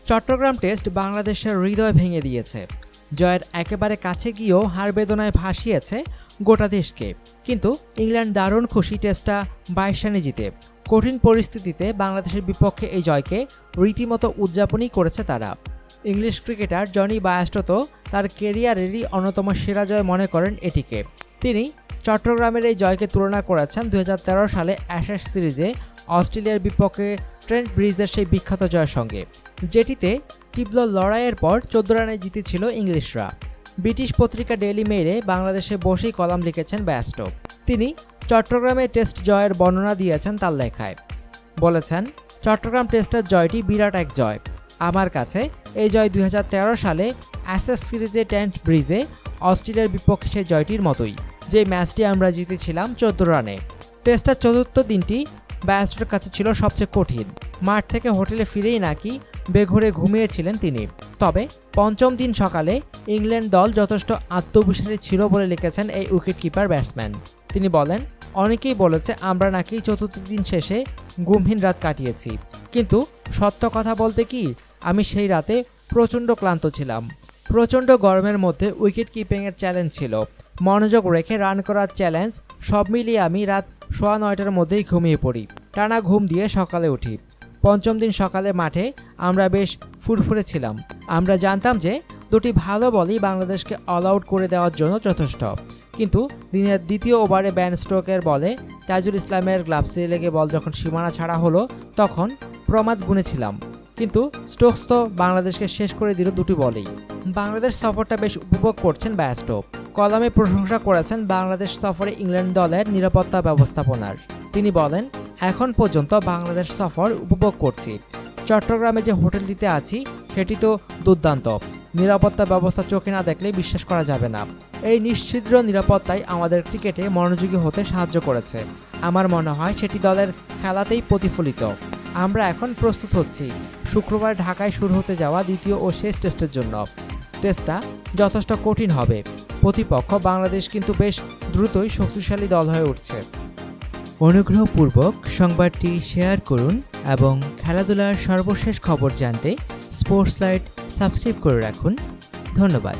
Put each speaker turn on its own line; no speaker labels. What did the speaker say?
Chittagong test বাংলাদেশের হৃদয় ভেঙে দিয়েছে। জয়ের একেবারে কাছে গিয়েও হার বেদনায় ভাসিয়েছে গোটা দেশকে। কিন্তু ইংল্যান্ড দারুণ খুশি টেস্টটা 22 রানে জিতে। কঠিন পরিস্থিতিতে বাংলাদেশের বিপক্ষে এই জয়কে রীতিমতো উদযাপনই করেছে তারা। ইংলিশ ক্রিকেটার জনি বায়াস্টো তো তার কেরিয়ারেরই অন্যতম সেরা জয় মনে করেন এটিকে। তিনি চট্টগ্রামের এই জয়কে তুলনা করেছেন 2013 সালে অ্যাশেজ সিরিজে অস্ট্রেলিয়ার বিপক্ষে ট্রেন্ট ব্রিজের সেই বিখ্যাত জয়ের সঙ্গে, যেটিতে তীব্র লড়াইয়ের পর 14 রানে জিতেছিল ইংলিশরা। ব্রিটিশ পত্রিকা ডেইলি মেইলে বাংলাদেশে বসেই কলাম লিখেছেন বায়াস্টো। তিনি চট্টগ্রামে টেস্ট জয়ের বর্ণনা দিয়েছেন তার লেখায়। বলেছেন, চট্টগ্রাম টেস্টের জয়টি বিরাট এক জয়। আমার কাছে এই জয় 2013 সালে অ্যাশেজ সিরিজে ট্রেন্ট ব্রিজে অস্ট্রেলিয়ার বিপক্ষে সেই জয়টির মতোই, যে ম্যাচটি আমরা জিতেছিলাম 14 রানে। টেস্টের চতুর্থ দিনটি বায়াস্টোর কাছে ছিল সবচেয়ে কঠিন। মাঠ থেকে হোটেলে ফিরেই নাকি বেঘোরে ঘুমিয়েছিলেন তিনি। তবে পঞ্চম দিন সকালে ইংল্যান্ড দল যথেষ্ট আত্মবিশ্বাসী ছিল বলে লিখেছেন এই উইকেটকিপার ব্যাটসম্যান। তিনি বলেন, অনেকেই বলেছে আমরা নাকি চতুর্থ দিন শেষে ঘুমহীন রাত কাটিয়েছি, কিন্তু সত্য কথা বলতে কি, আমি সেই রাতে প্রচণ্ড ক্লান্ত ছিলাম। প্রচণ্ড গরমের মধ্যে উইকেট কিপিংয়ের চ্যালেঞ্জ ছিল, মনোযোগ রেখে রান করার চ্যালেঞ্জ, সব মিলিয়ে আমি রাত 9:15টার মধ্যেই ঘুমিয়ে পড়ি। টানা ঘুম দিয়ে সকালে উঠি। পঞ্চম দিন সকালে মাঠে আমরা বেশ ফুরফুরে ছিলাম। আমরা জানতাম যে দুটি ভালো বলই বাংলাদেশকে অল আউট করে দেওয়ার জন্য যথেষ্ট। কিন্তু দিনের দ্বিতীয় ওভারে ব্যান স্ট্রোকের বলে তাজুল ইসলামের গ্লাভসে লেগে বল যখন সীমানা ছাড়া হলো, তখন প্রমাদ গুনেছিলাম। কিন্তু স্টোকস তো বাংলাদেশকে শেষ করে দিল দুটি বলেই। বাংলাদেশ সফরটা বেশ উপভোগ করছেন বায়াস্টো। কলামে প্রশংসা করেছেন বাংলাদেশ সফরে ইংল্যান্ড দলের নিরাপত্তা ব্যবস্থাপনার। তিনি বলেন, এখন পর্যন্ত বাংলাদেশ সফর উপভোগ করছি। চট্টগ্রামে যে হোটেলটিতে আছি সেটি তো দুর্দান্ত। নিরাপত্তা ব্যবস্থা চোখে না দেখলে বিশ্বাস করা যাবে না। এই নিশ্ছিদ্র নিরাপত্তাই আমাদের ক্রিকেটে মনোযোগী হতে সাহায্য করেছে। আমার মনে হয় সেটি দলের খেলাতেই প্রতিফলিত। আমরা এখন প্রস্তুত হচ্ছি শুক্রবার ঢাকায় শুরু হতে যাওয়া দ্বিতীয় ও শেষ টেস্টের জন্য। টেস্টটা যথেষ্ট কঠিন হবে। প্রতিপক্ষ বাংলাদেশ কিন্তু বেশ দ্রুতই শক্তিশালী দল হয়ে উঠছে। অনুগ্রহপূর্বক সংবাদটি শেয়ার করুন এবং খেলাধুলার সর্বশেষ খবর জানতে স্পোর্টস লাইট সাবস্ক্রাইব করে রাখুন। ধন্যবাদ।